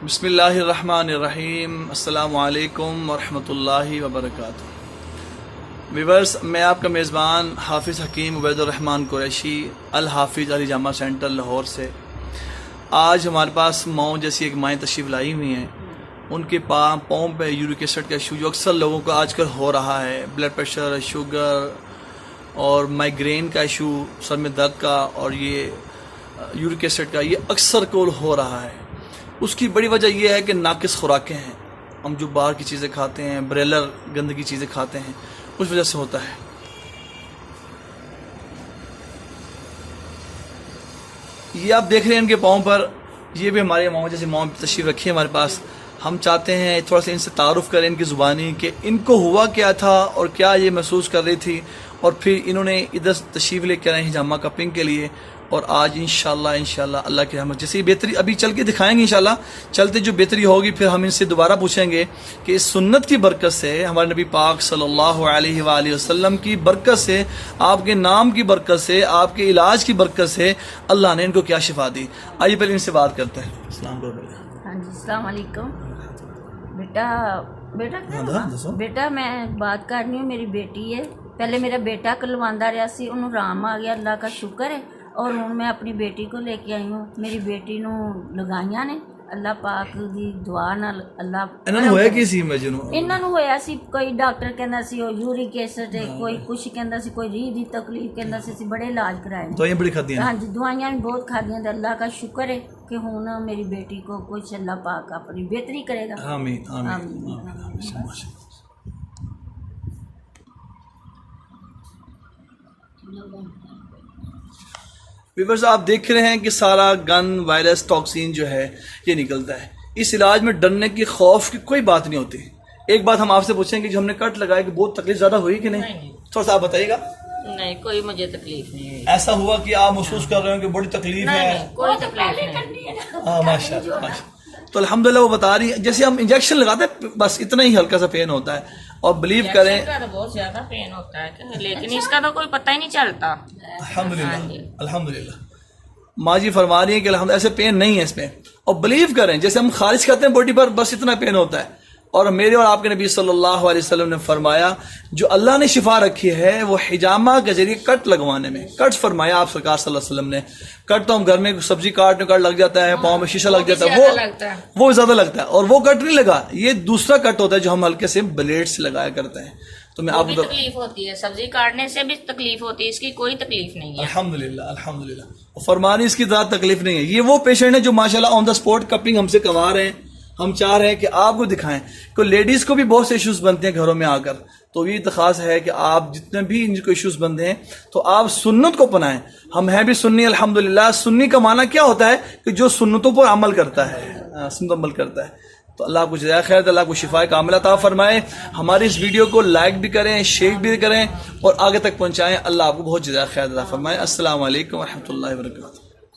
بسم اللہ الرحمن الرحیم، السلام علیکم ورحمۃ اللہ وبرکاتہ۔ ویورز، میں آپ کا میزبان حافظ حکیم عبید الرحمن قریشی الحافظ علی جامع سینٹر لاہور سے۔ آج ہمارے پاس ماؤں جیسی ایک مائیں تشریف لائی ہوئی ہیں۔ ان کے پاؤں پہ یورک ایسڈ کا ایشو جو اکثر لوگوں کو آج کل ہو رہا ہے، بلڈ پریشر، شوگر اور مائیگرین کا ایشو، سر میں درد کا اور یہ یورک ایسڈ کا، یہ اکثر کو ہو رہا ہے۔ اس کی بڑی وجہ یہ ہے کہ ناقص خوراکیں ہیں، ہم جو باہر کی چیزیں کھاتے ہیں، بریلر گندگی چیزیں کھاتے ہیں، اس وجہ سے ہوتا ہے۔ یہ آپ دیکھ رہے ہیں ان کے پاؤں پر، یہ بھی ہمارے ماؤں جیسے ماؤں تشریف رکھی ہے ہمارے پاس۔ ہم چاہتے ہیں تھوڑا سا ان سے تعارف کریں، ان کی زبانی، کہ ان کو ہوا کیا تھا اور کیا یہ محسوس کر رہی تھی، اور پھر انہوں نے ادھر تشریف لے کے آئے ہیں حجامہ کپنگ کے لیے، اور آج انشاءاللہ اللہ کی رحمت جیسے بہتری ابھی چل کے دکھائیں گے انشاءاللہ۔ چلتے جو بہتری ہوگی پھر ہم ان سے دوبارہ پوچھیں گے کہ اس سنت کی برکت سے، ہمارے نبی پاک صلی اللہ علیہ وآلہ وسلم کی برکت سے، آپ کے نام کی برکت سے، آپ کے علاج کی برکت سے اللہ نے ان کو کیا شفا دی۔ آئیے پہلے ان سے بات کرتے ہیں۔ السلام علیکم۔ ہاں جی، السلام علیکم۔ بیٹا میں بات کرنی ہوں، میری بیٹی ہے۔ پہلے میرا بیٹا کلواندا رہا سی، انہوں آرام آ گیا، اللہ کا شکر ہے۔ اور ہوں میں اپنی بیٹی کو لے کے آئی ہوں۔ میری بیٹی نو لگائیاں نے، اللہ پاک دی دعا نال اللہ انہوں نے ہویا کی سی مجنوں انہاں نو ہویا سی، کوئی ڈاکٹر کہندا سی او یورک ایسڈ ہے، کوئی کچھ کہندا سی، کوئی ریڑھ دی تکلیف کہندا سی بڑے علاج کرائے، دوائیاں بڑی کھاتی ہیں۔ ہاں جی، دوائیاں بھی بہت کھادیاں، اللہ کا شکر ہے کہ ہوں میری بیٹی کو کچھ اللہ پاک اپنی بہتری کرے گا۔ آمین آمین آمین۔ ویورز، آپ دیکھ رہے ہیں کہ سارا گن، وائرس، ٹاکسین جو ہے یہ نکلتا ہے۔ اس علاج میں ڈرنے کی، خوف کی کوئی بات نہیں ہوتی۔ ایک بات ہم آپ سے پوچھیں گے، جو ہم نے کٹ لگایا کہ بہت تکلیف زیادہ ہوئی کہ نہیں؟ تھوڑا سا آپ بتائیے گا۔ نہیں، کوئی مجھے تکلیف نہیں ہوئی۔ ایسا ہوا کہ آپ محسوس کر رہے ہو کہ بڑی تکلیف ہے؟ نہیں، کوئی تکلیف نہیں۔ ہاں، ماشاء اللہ ماشاء اللہ۔ تو الحمدللہ وہ بتا رہی ہے، جیسے ہم انجیکشن لگاتے ہیں بس اتنا ہی ہلکا سا پین ہوتا ہے، اور بلیو کریں انجیکشن کا تو بہت زیادہ پین ہوتا ہے، لیکن اس کا تو کوئی پتہ ہی نہیں چلتا۔ الحمدللہ الحمدللہ۔ ماں جی فرما رہی ہیں کہ الحمدللہ ایسے پین نہیں ہے اس میں، اور بلیو کریں جیسے ہم خارج کرتے ہیں باڈی پر، بس اتنا پین ہوتا ہے۔ اور میرے اور آپ کے نبی صلی اللہ علیہ وسلم نے فرمایا، جو اللہ نے شفا رکھی ہے وہ حجامہ کے ذریعے کٹ لگوانے میں، کٹ فرمایا آپ سرکار صلی اللہ علیہ وسلم نے۔ کٹ تو ہم گھر میں سبزی کاٹنے کٹ لگ جاتا ہے، پاؤں میں شیشہ لگ جاتا ہے، وہ زیادہ لگتا ہے، اور وہ کٹ نہیں لگا، یہ دوسرا کٹ ہوتا ہے جو ہم ہلکے سے بلیڈ سے لگایا کرتے ہیں۔ تو میں آپ کو تکلیف ہوتی ہے، سبزی کاٹنے سے بھی تکلیف ہوتی ہے، اس کی کوئی تکلیف نہیں ہے۔ الحمدللہ الحمدللہ۔ فرمانی اس کی زیادہ تکلیف نہیں ہے۔ یہ وہ پیشنٹ ہے جو ماشاءاللہ آن دا اسپاٹ کپنگ ہم سے کروا رہے ہیں۔ ہم چاہ رہے ہیں کہ آپ کو دکھائیں، کہ لیڈیز کو بھی بہت سے ایشوز بنتے ہیں گھروں میں آ کر، تو یہ درخواست ہے کہ آپ جتنے بھی ان کو ایشوز بنتے ہیں تو آپ سنت کو اپنائیں۔ ہم ہیں بھی سنی الحمدللہ۔ سنی کا معنی کیا ہوتا ہے؟ کہ جو سنتوں پر عمل کرتا ہے، سنت عمل کرتا ہے۔ تو اللہ کو جزائے خیر، اللہ کو شفا کاملہ عطا فرمائے۔ ہماری اس ویڈیو کو لائک بھی کریں، شیئر بھی کریں، اور آگے تک پہنچائیں۔ اللہ آپ کو بہت جزائے خیر عطا فرمائے۔ السلام علیکم ورحمۃ اللہ وبرکاتہ۔